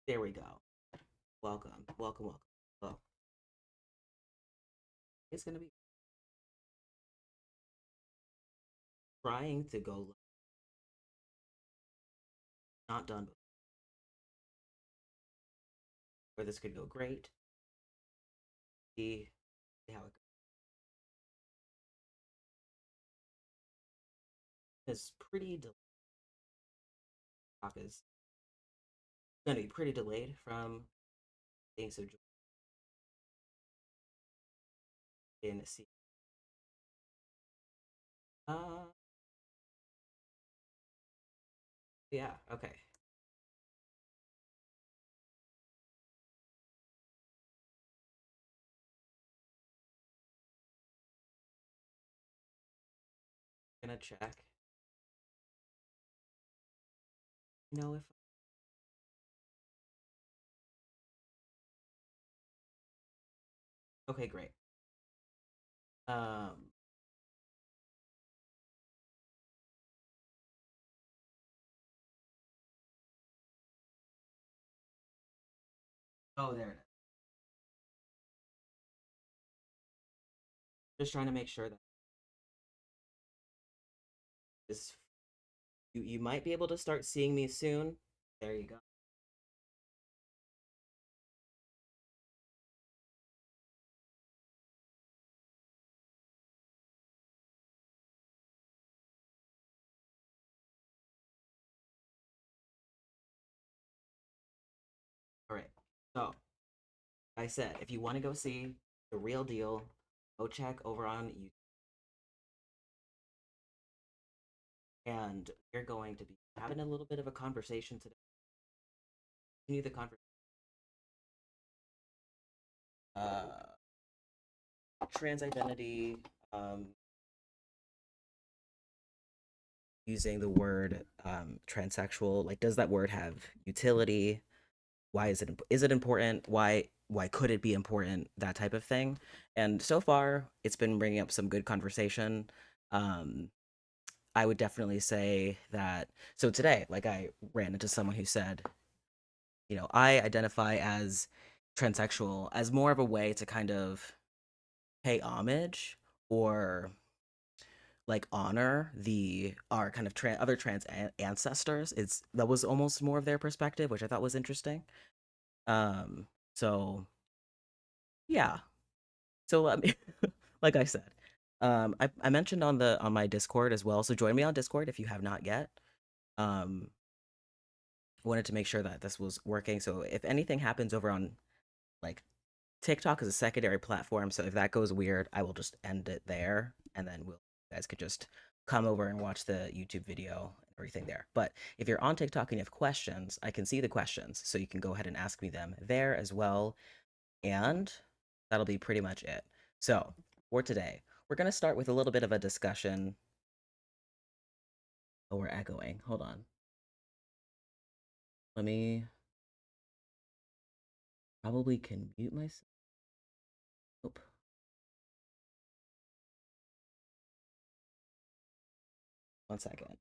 There we go. Welcome, welcome, welcome. Well, it's gonna be trying to go not done before. Or this could go great. See how it goes. It's pretty talk is gonna be pretty delayed from being so in see. Uh yeah, okay. Gonna check. If okay, great. Um oh there it is. Just trying to make sure that this you might be able to start seeing me soon. There you go. All right. So I said if you want to go see the real deal, go check over on YouTube. And we're going to be having a little bit of a conversation today. Continue the conversation. Uh, Trans identity, using the word transsexual. Like, does that word have utility? Why is it important? Why could it be important? That type of thing. And so far, it's been bringing up some good conversation. Um, I would definitely say that. So today, like, I ran into someone who said, I identify as transsexual as more of a way to kind of pay homage or like honor the our kind of other ancestors. It's that was almost more of their perspective, which I thought was interesting. Um, so yeah. So let me, like I said, I mentioned on my Discord as well. So join me on Discord if you have not yet. Um, Wanted to make sure that this was working. So if anything happens over on like TikTok is a secondary platform, so if that goes weird, I will just end it there, and then you guys could just come over and watch the YouTube video and everything there. But if you're on TikTok and you have questions, I can see the questions, so you can go ahead and ask me them there as well, and that'll be pretty much it. So for today, we're gonna start with a little bit of a discussion. Oh, we're echoing. Hold on. Let me probably can mute myself. Nope. One second.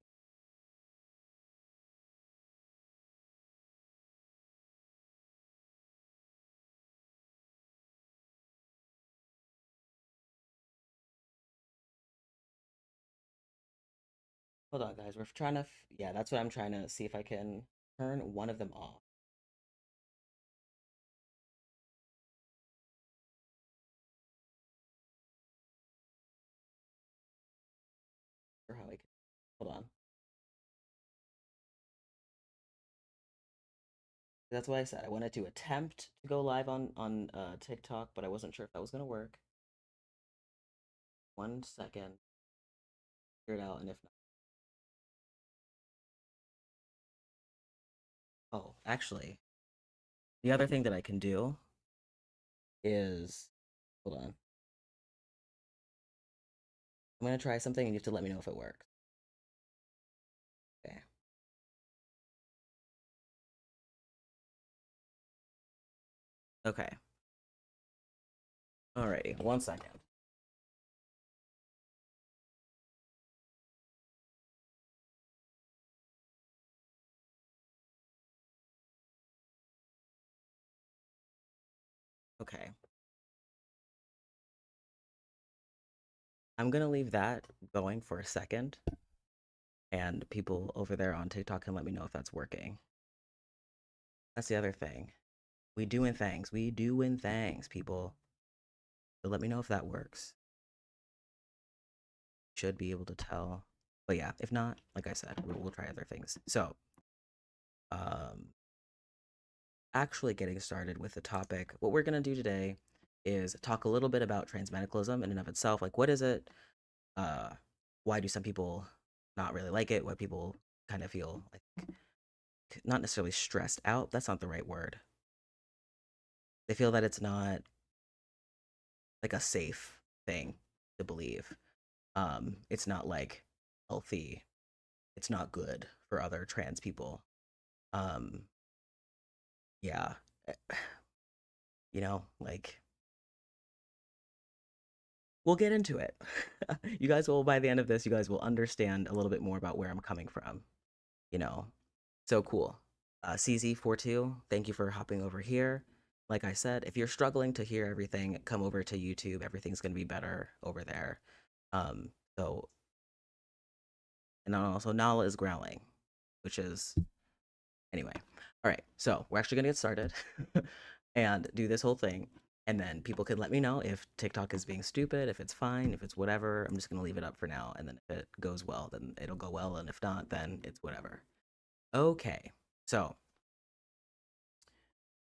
Hold on, guys. We're trying to. Yeah, that's what I'm trying to see if I can turn one of them off. Or how I can. Hold on. That's why I said I wanted to attempt to go live on TikTok, but I wasn't sure if that was gonna work. 1 second. Figure it out, and if not, oh, actually, the other thing that I can do is hold on. I'm gonna try something, and you have to let me know if it works. Okay. Okay. Alrighty. 1 second. Okay. I'm gonna leave that going for a second, and people over there on TikTok can let me know if that's working. That's the other thing. We doing things. We doing things, people. So let me know if that works. Should be able to tell. But yeah, if not, like I said, we'll try other things. So, um, actually getting started with the topic, what we're gonna do today is talk a little bit about transmedicalism in and of itself. Like, what is it? Uh, why do some people not really like it? Why people kind of feel like not necessarily stressed out. That's not the right word. They feel that it's not like a safe thing to believe. It's not like healthy. It's not good for other trans people. Um, yeah, like we'll get into it. You guys will, by the end of this, you guys will understand a little bit more about where I'm coming from. You know, so cool. CZ42, thank you for hopping over here. Like I said, if you're struggling to hear everything, come over to YouTube. Everything's gonna be better over there. Um, so and then also Nala is growling, which is anyway. All right, so we're actually gonna get started and do this whole thing, and then people can let me know if TikTok is being stupid, if it's fine, if it's whatever. I'm just gonna leave it up for now, and then if it goes well, then it'll go well, and if not, then it's whatever. Okay, so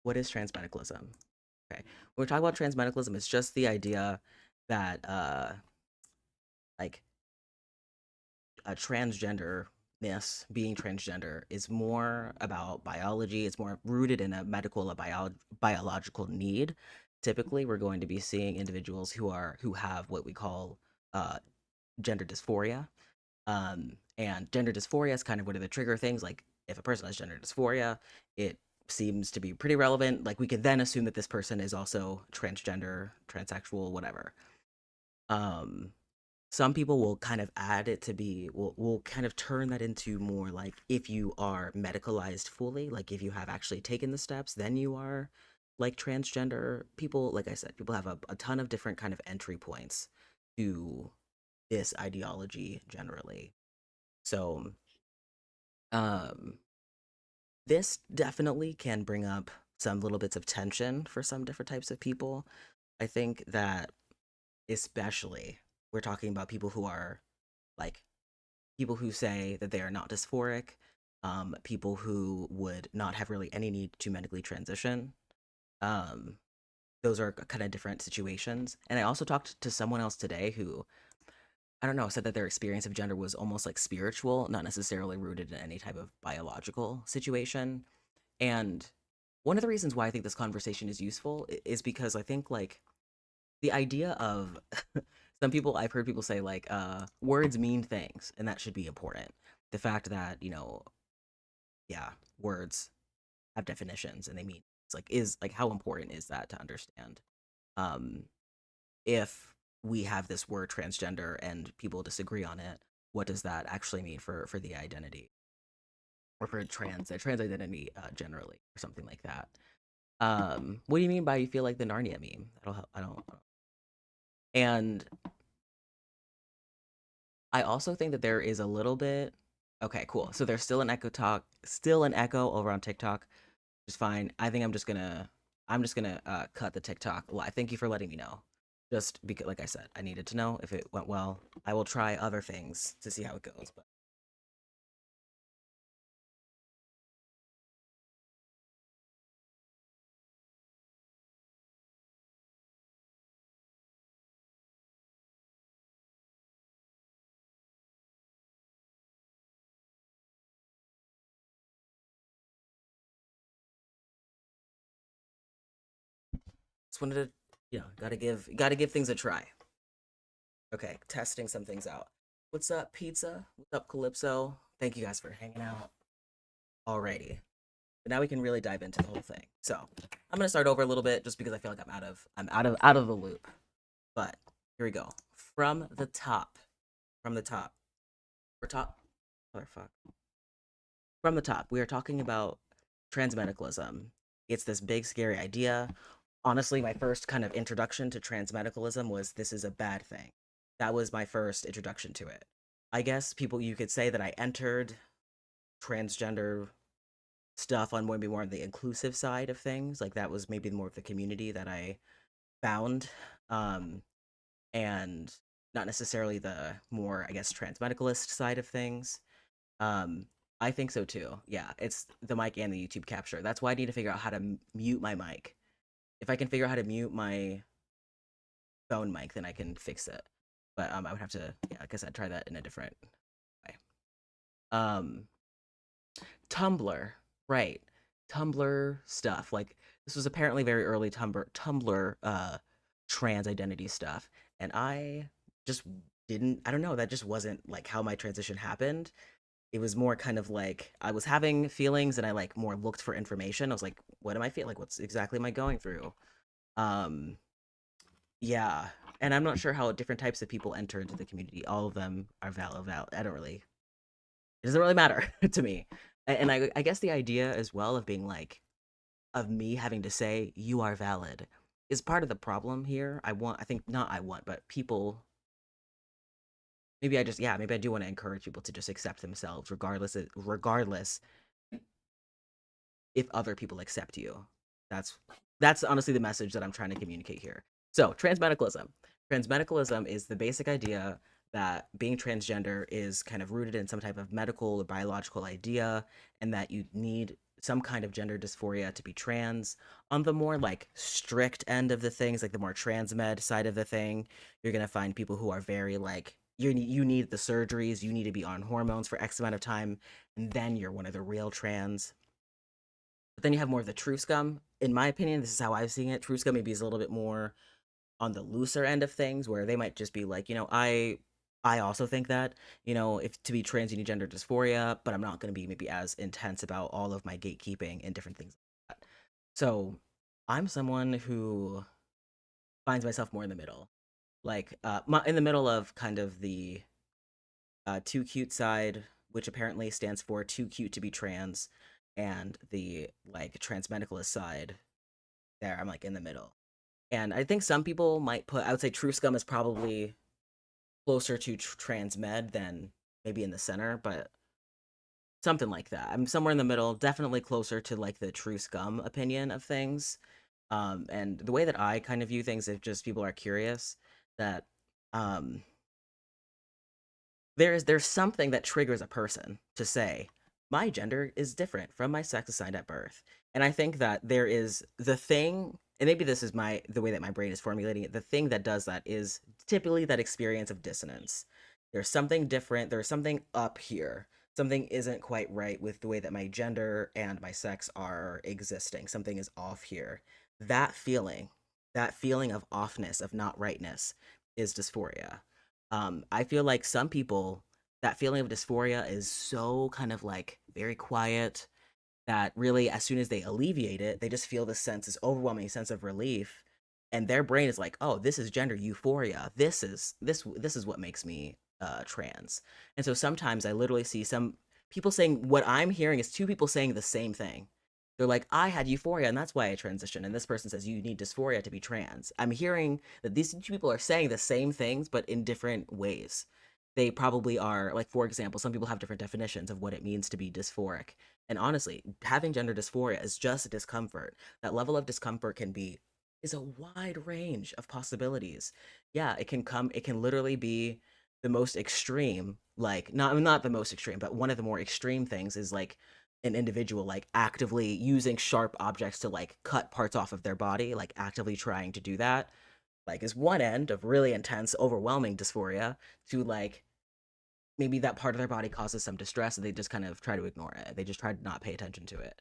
what is transmedicalism? Okay, when we talk about transmedicalism, it's just the idea that like a transgenderness, being transgender, is more about biology. It's more rooted in a medical, biological need. Typically, we're going to be seeing individuals who have what we call uh, gender dysphoria. And gender dysphoria is kind of one of the trigger things. Like if a person has gender dysphoria, it seems to be pretty relevant. Like we could then assume that this person is also transgender, transsexual, whatever. Um, some people will kind of add it to be will kind of turn that into more like if you are medicalized fully, like if you have actually taken the steps, then you are like transgender. People, like I said, people have a ton of different kind of entry points to this ideology generally. So um this definitely can bring up some little bits of tension for some different types of people. I think that especially we're talking about people who are like people who say that they are not dysphoric, people who would not have really any need to medically transition. Um, those are kind of different situations. And I also talked to someone else today who, I don't know, said that their experience of gender was almost like spiritual, not necessarily rooted in any type of biological situation. And one of the reasons why I think this conversation is useful is because I think like the idea of some people I've heard people say like words mean things and that should be important. The fact that, yeah, words have definitions and they mean it's like is like how important is that to understand? Um if we have this word transgender and people disagree on it, what does that actually mean for the identity or for trans identity generally or something like that? What do you mean by you feel like the Narnia meme? That'll help. I don't. And I also think that there is a little bit. Okay, cool. So there's still an echo over on TikTok, which is fine. I think I'm just gonna cut the TikTok live. Thank you for letting me know. Just because, like I said, I needed to know if it went well. I will try other things to see how it goes. But just wanted to, gotta give things a try. Okay, testing some things out. What's up, Pizza? What's up, Calypso? Thank you guys for hanging out. Alrighty. But now we can really dive into the whole thing. So I'm gonna start over a little bit just because I feel like I'm out of the loop. But here we go. From the top. From the top. We're top. Motherfuck. From the top, we are talking about transmedicalism. It's this big scary idea. honestly, my first kind of introduction to transmedicalism was this is a bad thing. That was my first introduction to it. I guess people you could say that I entered transgender stuff on maybe more on the inclusive side of things. Like that was maybe more of the community that I found. Um, and not necessarily the more, I guess, transmedicalist side of things. Um, I think so too. Yeah, it's the mic and the YouTube capture. That's why I need to figure out how to mute my mic. If I can figure out how to mute my phone mic, then I can fix it. But I would have to, yeah, like I said, try that in a different way. Um, Tumblr, right? Tumblr stuff. Like this was apparently very early Tumblr trans identity stuff, and I just didn't. I don't know. That just wasn't like how my transition happened. It was more kind of like I was having feelings, and I like more looked for information. I was like, what am I feeling? Like, what's exactly am I going through? Um, yeah, and I'm not sure how different types of people enter into the community. All of them are valid. I don't really. It doesn't really matter to me. And I guess the idea as well of being like of me having to say you are valid is part of the problem here. I think not I want, but people maybe I just yeah, maybe I do want to encourage people to just accept themselves regardless if other people accept you. That's that's honestly the message that I'm trying to communicate here. So, transmedicalism. Transmedicalism is the basic idea that being transgender is kind of rooted in some type of medical or biological idea, and that you need some kind of gender dysphoria to be trans. On the more like strict end of the things, like the more transmed side of the thing, you're gonna find people who are very like you need the surgeries, you need to be on hormones for X amount of time, and then you're one of the real trans. But then you have more of the true scum. In my opinion, this is how I've seen it. True scum maybe is a little bit more on the looser end of things, where they might just be like, I also think that, if to be trans you need gender dysphoria, but I'm not going to be maybe as intense about all of my gatekeeping and different things like that. So I'm someone who finds myself more in the middle, like in the middle of kind of the too cute side, which apparently stands for too cute to be trans, and the like transmedicalist side. There, I'm like in the middle. And I think some people might I would say True Scum is probably closer to transmed than maybe in the center, but something like that. I'm somewhere in the middle, definitely closer to like the True Scum opinion of things. And the way that I kind of view things, if just people are curious, that um, there's something that triggers a person to say my gender is different from my sex assigned at birth. And I think that there is the thing, and maybe this is the way that my brain is formulating it, the thing that does that is typically that experience of dissonance. There's something different, there's something up here, something isn't quite right with the way that my gender and my sex are existing, something is off here. that feeling that feeling of offness, of not rightness, is dysphoria. I feel like some people, that feeling of dysphoria is so kind of like very quiet that really, as soon as they alleviate it, they just feel this overwhelming sense of relief, and their brain is like, "Oh, this is gender euphoria. This is what makes me trans." And so sometimes I literally see some people saying what I'm hearing is two people saying the same thing. They're like, I had euphoria and that's why I transitioned. And this person says, you need dysphoria to be trans. I'm hearing that these two people are saying the same things, but in different ways. They probably are, like, for example, some people have different definitions of what it means to be dysphoric. And honestly, having gender dysphoria is just discomfort. That level of discomfort is a wide range of possibilities. Yeah, it can literally be the most extreme, like, not the most extreme, but one of the more extreme things is like an individual like actively using sharp objects to like cut parts off of their body, like actively trying to do that, like is one end of really intense overwhelming dysphoria, to like maybe that part of their body causes some distress and they just kind of try to ignore it, they just try to not pay attention to it.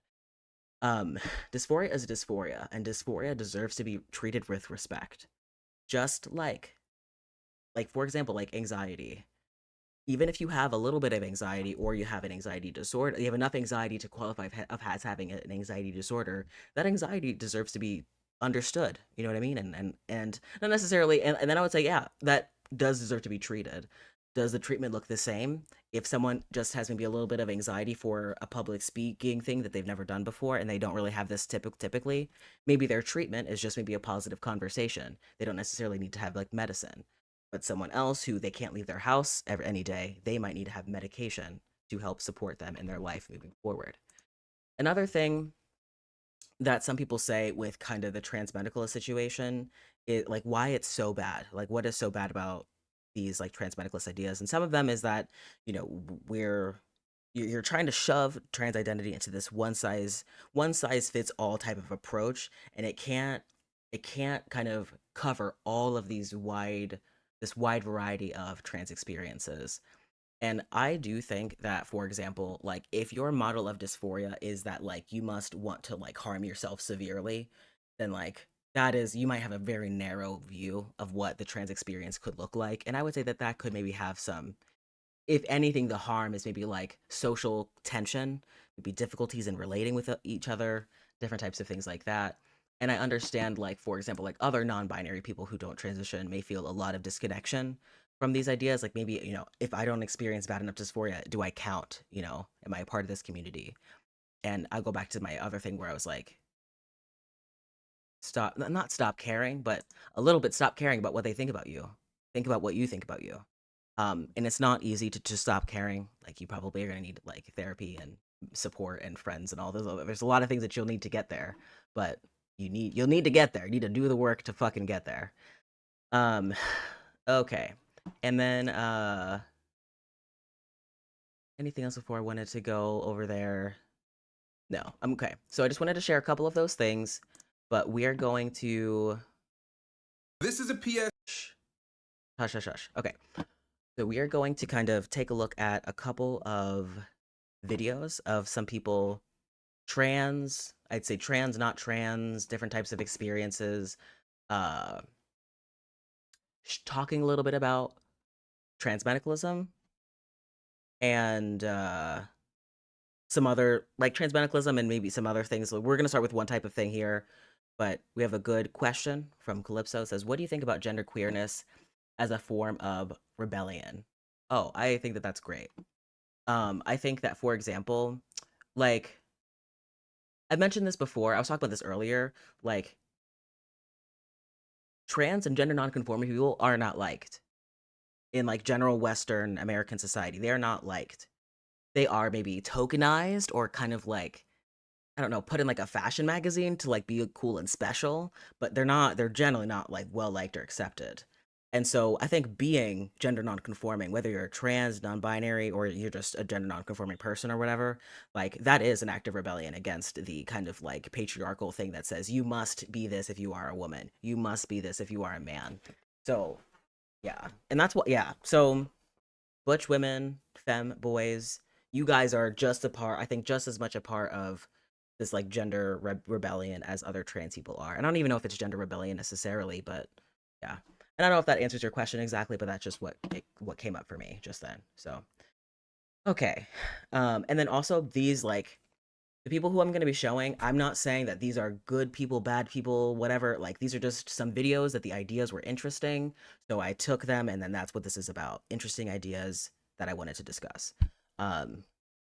um Dysphoria is dysphoria, and dysphoria deserves to be treated with respect, just like for example, like anxiety. Even if you have a little bit of anxiety, or you have an anxiety disorder, you have enough anxiety to qualify of as having an anxiety disorder, that anxiety deserves to be understood. You know what I mean? And not necessarily, and then I would say, yeah, that does deserve to be treated. does the treatment look the same? If someone just has maybe a little bit of anxiety for a public speaking thing that they've never done before and they don't really have this typically, maybe their treatment is just maybe a positive conversation. They don't necessarily need to have like medicine. But someone else who they can't leave their house any day, they might need to have medication to help support them in their life moving forward. Another thing that some people say with kind of the transmedicalist situation is like why it's so bad. Like what is so bad about these like transmedicalist ideas? And some of them is that, you know, you're trying to shove trans identity into this one size fits all type of approach, and it can't kind of cover all of this wide variety of trans experiences. And I do think that, for example, like if your model of dysphoria is that like you must want to like harm yourself severely, then like that is, you might have a very narrow view of what the trans experience could look like. And I would say that that could maybe have some, if anything, the harm is maybe like social tension, maybe difficulties in relating with each other, different types of things like that. And I understand, like, for example, like other non binary people who don't transition may feel a lot of disconnection from these ideas. Like, maybe, you know, if I don't experience bad enough dysphoria, do I count? You know, am I a part of this community? And I'll go back to my other thing where I was like, not stop caring, but a little bit stop caring about what they think about you. Think about what you think about you. And it's not easy to just stop caring. Like you probably are gonna need like therapy and support and friends and all those other, there's a lot of things that you'll need to get there, but you'll need to get there. You need to do the work to fucking get there. Um okay. And then anything else before I wanted to go over there? No, I'm okay. So I just wanted to share a couple of those things, but we are going to This is a PS. Shh. Hush, hush, hush. Okay. So we are going to kind of take a look at a couple of videos of some people, I'd say trans, not trans, different types of experiences, uh, talking a little bit about transmedicalism and some other, like transmedicalism and maybe some other things. So we're going to start with one type of thing here, but we have a good question from Calypso. It says, what do you think about gender queerness as a form of rebellion? Oh, I think that that's great. I think that, for example, like I mentioned this before, I was talking about this earlier, like trans and gender nonconforming people are not liked in like general Western American society. They are not liked. They are maybe tokenized or kind of like, I don't know, put in like a fashion magazine to like be cool and special, but they're generally not like well liked or accepted. And so I think being gender nonconforming, whether you're trans, non-binary, or you're just a gender nonconforming person or whatever, like that is an act of rebellion against the kind of like patriarchal thing that says you must be this if you are a woman, you must be this if you are a man. So yeah, and that's what, yeah. So butch women, femme boys, you guys are just a part, I think just as much a part of this like gender rebellion as other trans people are. And I don't even know if it's gender rebellion necessarily, but yeah. And I don't know if that answers your question exactly, but that's just what came up for me just then. So okay. And then also these like the people who I'm going to be showing, I'm not saying that these are good people, bad people, whatever. Like these are just some videos that the ideas were interesting, so I took them, and then that's what this is about. Interesting ideas that I wanted to discuss. Well,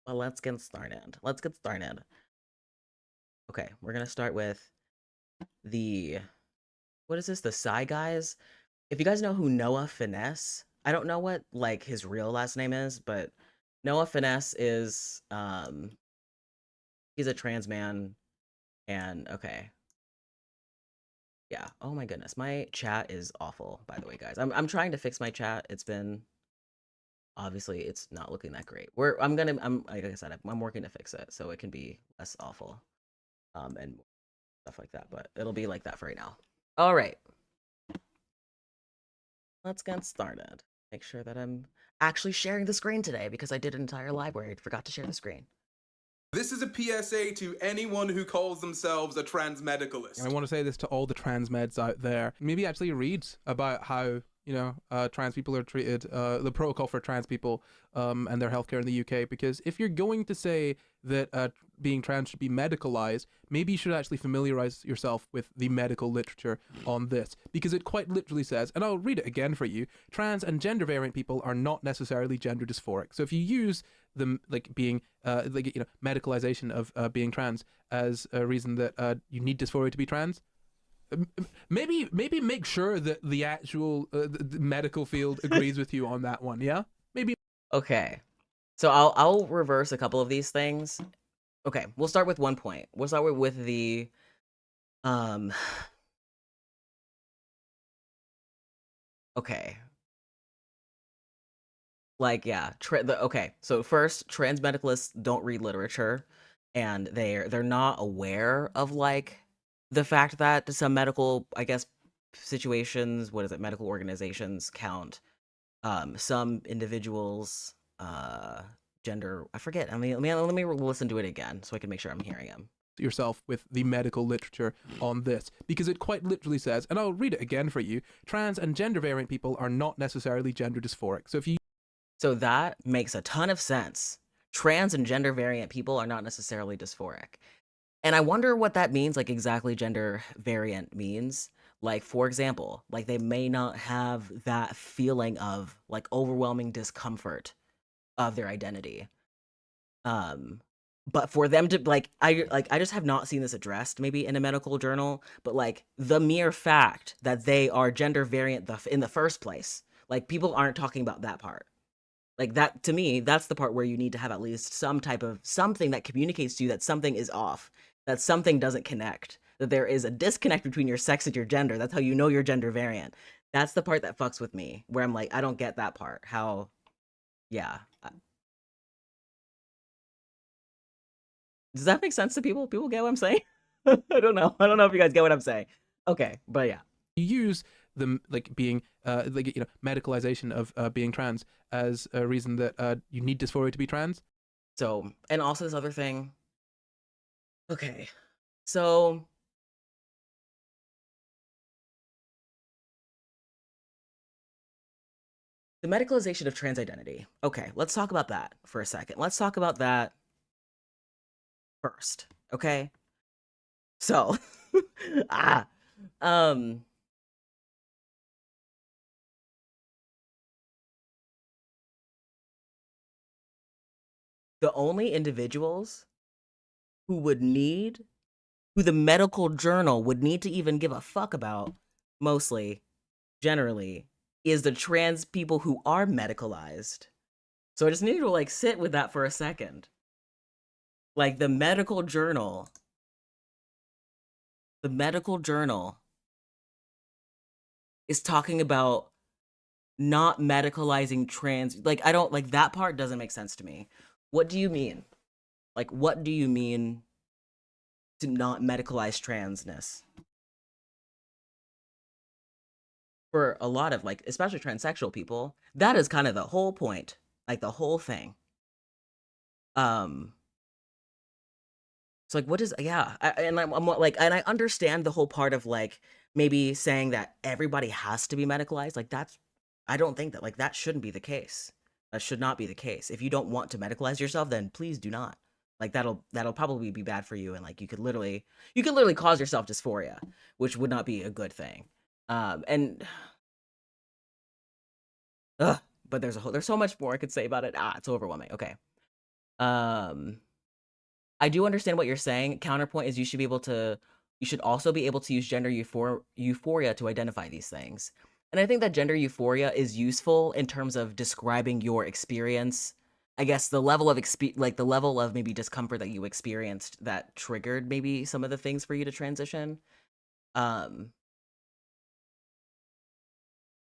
let's get started. Let's get started. Okay, we're gonna start with the, what is this? The Psy Guys. If you guys know who Noah Finesse, I don't know what like his real last name is, but Noah Finesse is he's a trans man, and okay. Yeah. Oh my goodness. My chat is awful, by the way, guys. I'm trying to fix my chat. It's been, obviously it's not looking that great. I'm like I said, I'm working to fix it so it can be less awful. And stuff like that, but it'll be like that for right now. All right. Let's get started. Make sure that I'm actually sharing the screen today because I did an entire library. I forgot to share the screen. This is a PSA to anyone who calls themselves a transmedicalist. I want to say this to all the trans meds out there. Maybe actually read about how, you know, trans people are treated, the protocol for trans people and their healthcare in the UK. Because if you're going to say that being trans should be medicalized, maybe you should actually familiarize yourself with the medical literature on this, because it quite literally says, and I'll read it again for you: trans and gender variant people are not necessarily gender dysphoric. So if you use the being medicalization of being trans as a reason that you need dysphoria to be trans, maybe make sure that the actual the medical field agrees with you on that one. Yeah, maybe. Okay. So I'll reverse a couple of these things. Okay, we'll start with one point. We'll start with the okay. Like, yeah, okay. So first, trans medicalists don't read literature, and they're not aware of like the fact that some medical, I guess, situations, what is it, medical organizations count some individuals gender, I forget. I mean, let me listen to it again so I can make sure I'm hearing him. Yourself with the medical literature on this, because it quite literally says, and I'll read it again for you: trans and gender variant people are not necessarily gender dysphoric. So that makes a ton of sense. Trans and gender variant people are not necessarily dysphoric. And I wonder what that means, like exactly gender variant means. Like, for example, like they may not have that feeling of like overwhelming discomfort of their identity. But for them to I just have not seen this addressed maybe in a medical journal, but like the mere fact that they are gender variant in the first place, like people aren't talking about that part. Like that, to me, that's the part where you need to have at least some type of something that communicates to you that something is off, that something doesn't connect, that there is a disconnect between your sex and your gender. That's how you know you're gender variant. That's the part that fucks with me, where I'm like, I don't get that part. How, yeah. Does that make sense to people? People get what I'm saying? I don't know. I don't know if you guys get what I'm saying. Okay, but yeah. You use the being medicalization of being trans as a reason that you need dysphoria to be trans. So, and also this other thing. Okay, so the medicalization of trans identity. Okay, let's talk about that for a second. Let's talk about that first. Okay, so um the only individuals who the medical journal would need to even give a fuck about, mostly, generally, is the trans people who are medicalized. So I just need to like sit with that for a second. Like the medical journal is talking about not medicalizing trans. Like I don't like that part doesn't make sense to me. What do you mean? Like what do you mean to not medicalize transness? For a lot of like especially transsexual people, that is kind of the whole point, like the whole thing. It's like what is yeah, I'm like, and I understand the whole part of like maybe saying that everybody has to be medicalized. Like that's I don't think that like that shouldn't be the case. That should not be the case. If you don't want to medicalize yourself, then please do not. Like that'll probably be bad for you, and like you could literally cause yourself dysphoria, which would not be a good thing. And but there's so much more I could say about it. It's overwhelming. Okay. I do understand what you're saying. Counterpoint is you should also be able to use gender euphoria to identify these things. And I think that gender euphoria is useful in terms of describing your experience. I guess the level of the level of maybe discomfort that you experienced that triggered maybe some of the things for you to transition.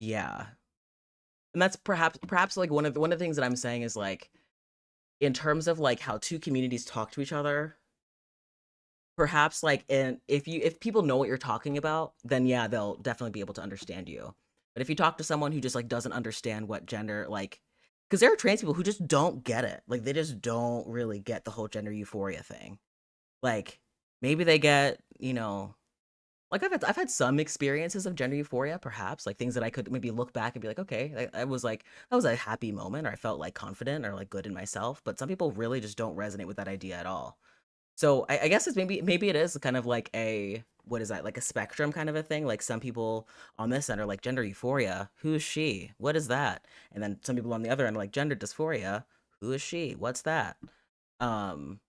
Yeah. And that's perhaps like one of the things that I'm saying is like in terms of like how two communities talk to each other, perhaps like if people know what you're talking about, then yeah, they'll definitely be able to understand you. But if you talk to someone who just like doesn't understand what gender, like, because there are trans people who just don't get it, like they just don't really get the whole gender euphoria thing. Like maybe they get, like I've had some experiences of gender euphoria, perhaps like things that I could maybe look back and be like, okay, I was like that was a happy moment, or I felt like confident or like good in myself. But some people really just don't resonate with that idea at all. So I guess it's maybe it is kind of like a, what is that, like a spectrum kind of a thing. Like some people on this end are like gender euphoria, who's she? What is that? And then some people on the other end are like gender dysphoria, who is she? What's that? Um,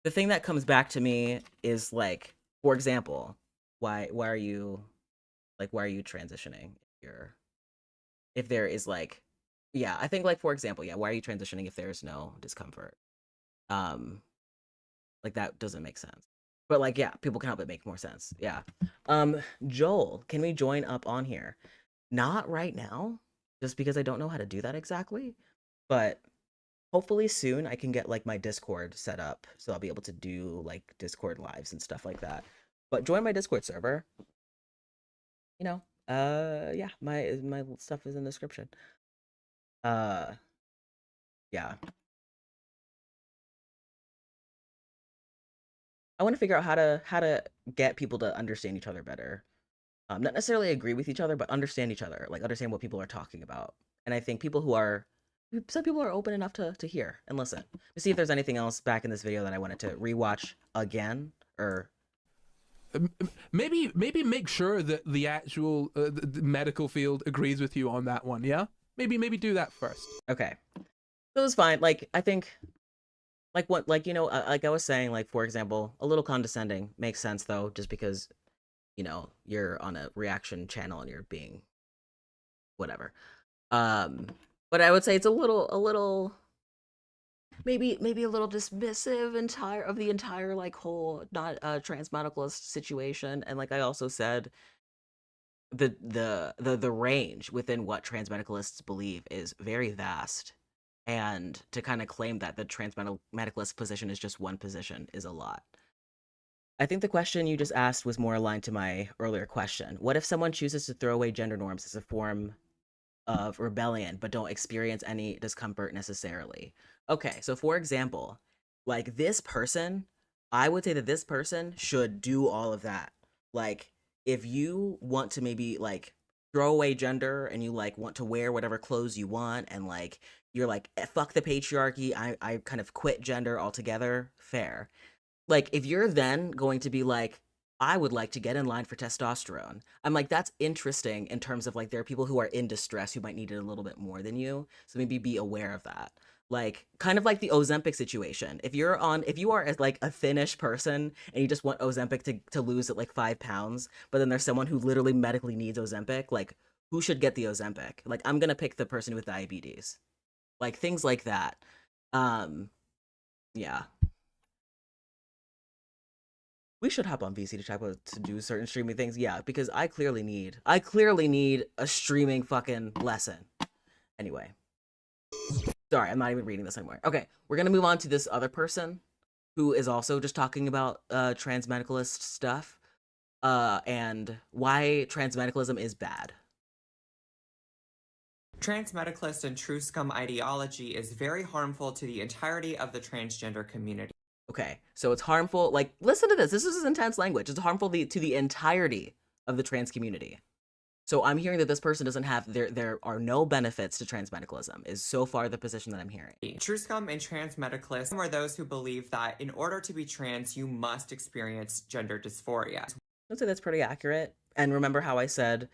the thing that comes back to me is like, for example, why are you why are you transitioning? If there is like, yeah, I think like for example, yeah, why are you transitioning if there's no discomfort? Um, like that doesn't make sense. But like, yeah, people can help it make more sense. Yeah. Joel, can we join up on here? Not right now, just because I don't know how to do that exactly. But hopefully soon I can get like my Discord set up so I'll be able to do like Discord lives and stuff like that. But join my Discord server. You know, yeah, my stuff is in the description. Uh, yeah. I want to figure out how to get people to understand each other better. Not necessarily agree with each other, but understand each other, like understand what people are talking about. And I think some people are open enough to hear and listen. To see if there's anything else back in this video that I wanted to rewatch again, or Maybe make sure that the actual the medical field agrees with you on that one. Yeah, maybe do that first. okay, so it was fine. Like I think, like what, like like I was saying, like for example, a little condescending makes sense though, just because you're on a reaction channel and you're being whatever. Um, but I would say it's a little maybe a little dismissive of the entire like whole not transmedicalist situation. And like I also said, the range within what transmedicalists believe is very vast, and to kind of claim that the transmedicalist position is just one position is a lot. I think the question you just asked was more aligned to my earlier question. What if someone chooses to throw away gender norms as a form of rebellion, but don't experience any discomfort necessarily? Okay, so for example, like this person, I would say that this person should do all of that. Like, if you want to maybe like throw away gender and you like want to wear whatever clothes you want, and like you're like, fuck the patriarchy, I kind of quit gender altogether, fair. Like, if you're then going to be like, I would like to get in line for testosterone, I'm like, that's interesting in terms of like there are people who are in distress who might need it a little bit more than you, so maybe be aware of that. Like kind of like the Ozempic situation. If you are like a thinnish person and you just want Ozempic to lose at like 5 pounds, but then there's someone who literally medically needs Ozempic, like who should get the Ozempic? Like I'm gonna pick the person with diabetes. Like things like that. Um, yeah. We should hop on VC to try to do certain streaming things. Yeah, because I clearly need a streaming fucking lesson. Anyway, sorry, I'm not even reading this anymore. Okay, we're gonna move on to this other person who is also just talking about transmedicalist stuff, and why transmedicalism is bad. Transmedicalist and true scum ideology is very harmful to the entirety of the transgender community. Okay, so it's harmful. Like, listen to this. This is intense language. It's harmful to the entirety of the trans community. So I'm hearing that this person doesn't have, there are no benefits to transmedicalism, is so far the position that I'm hearing. True scum and transmedicalists are those who believe that in order to be trans, you must experience gender dysphoria. I'd say that's pretty accurate. And remember how I said,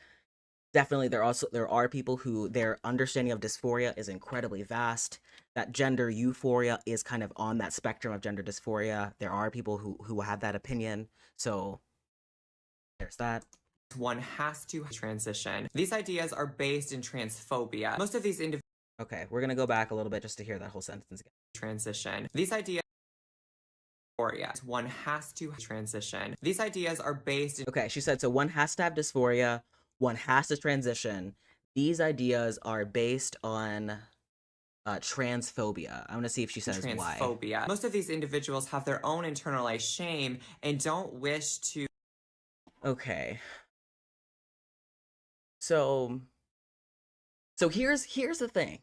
definitely there are people who their understanding of dysphoria is incredibly vast. That gender euphoria is kind of on that spectrum of gender dysphoria. There are people who have that opinion. So there's that. One has to transition. These ideas are based in transphobia. Most of these individuals Okay, we're gonna go back a little bit just to hear that whole sentence again. transition. These ideas one has to transition. These ideas are based in Okay, she said, so one has to have dysphoria, one has to transition. These ideas are based on transphobia. I want to see if she says why. transphobia. Most of these individuals have their own internalized shame and don't wish to Okay. So here's the thing.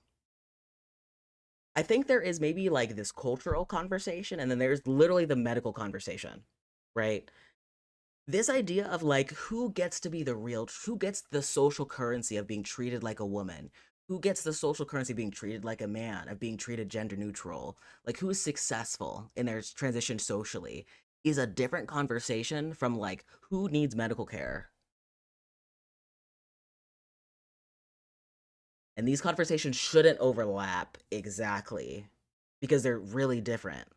I think there is maybe like this cultural conversation, and then there's literally the medical conversation, right? This idea of like who gets to be who gets the social currency of being treated like a woman, who gets the social currency being treated like a man, of being treated gender neutral, like who's successful in their transition socially, is a different conversation from like who needs medical care. And these conversations shouldn't overlap exactly because they're really different.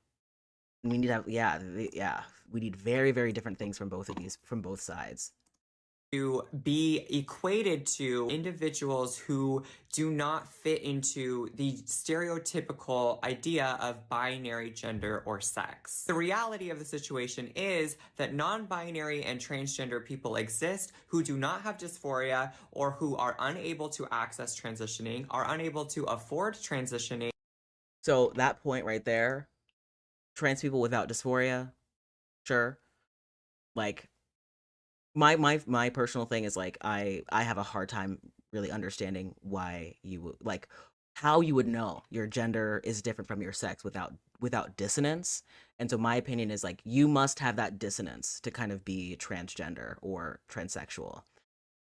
We need to have, yeah, we need very, very different things from both of these, from both sides. To be equated to individuals who do not fit into the stereotypical idea of binary gender or sex. The reality of the situation is that non-binary and transgender people exist who do not have dysphoria or who are unable to access transitioning, are unable to afford transitioning. So that point right there, trans people without dysphoria, sure. Like my personal thing is like I have a hard time really understanding why you would like how you would know your gender is different from your sex without dissonance. And so my opinion is like you must have that dissonance to kind of be transgender or transsexual.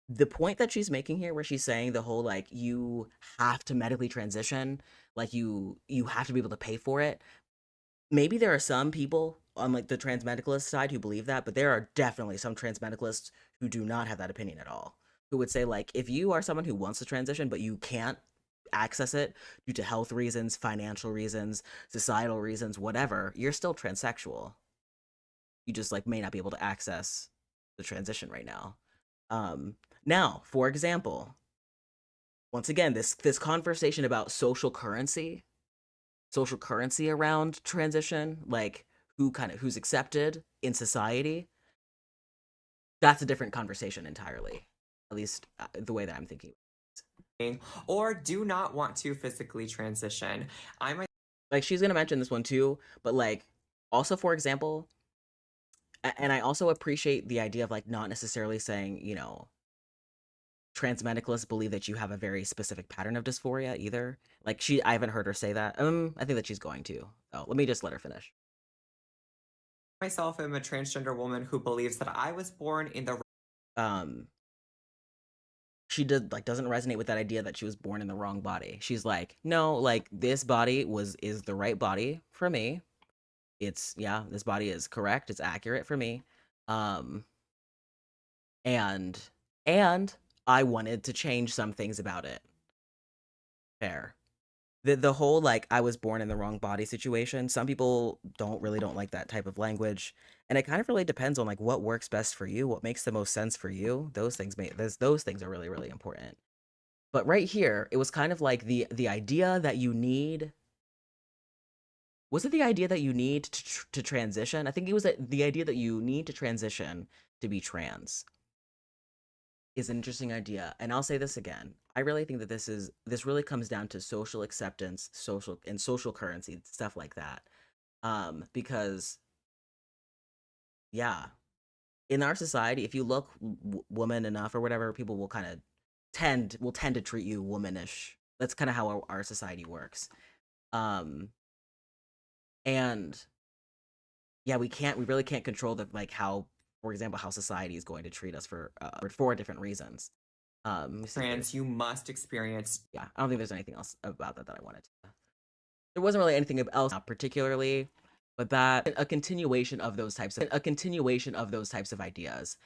The point that she's making here where she's saying the whole like you have to medically transition, like you have to be able to pay for it. Maybe there are some people on like the transmedicalist side who believe that, but there are definitely some transmedicalists who do not have that opinion at all. Who would say like if you are someone who wants to transition but you can't access it due to health reasons, financial reasons, societal reasons, whatever, you're still transsexual. You just like may not be able to access the transition right now. Now, for example, once again, this conversation about social currency around transition, like who's accepted in society, that's a different conversation entirely. At least the way that I'm thinking. Or do not want to physically transition. Like she's gonna mention this one too, but like also for example, and I also appreciate the idea of like not necessarily saying, you know, transmedicalists believe that you have a very specific pattern of dysphoria either. Like I haven't heard her say that. I think that she's going to. Oh, let me just let her finish. Myself am a transgender woman who believes that I was born in the she doesn't resonate with that idea that she was born in the wrong body. She's like, no, like this body is the right body for me. It's this body is correct, it's accurate for me. And I wanted to change some things about it. Fair. The whole like I was born in the wrong body situation, some people don't like that type of language, and it kind of really depends on like what works best for you, what makes the most sense for you. Those things are really, really important. But right here, it was kind of like the idea that you need, was it the idea that you need to transition? I think it was the idea that you need to transition to be trans is an interesting idea. And I'll say this again. I really think that this really comes down to social acceptance, social currency, stuff like that. Because yeah, in our society, if you look woman enough or whatever, people will kind of tend to treat you womanish. That's kind of how our society works. And yeah, we really can't control the like how, for example, how society is going to treat us for different reasons. trans, you must experience. Yeah, I don't think there's anything else about that I wanted to. There wasn't really anything else particularly, but that a continuation of those types of ideas.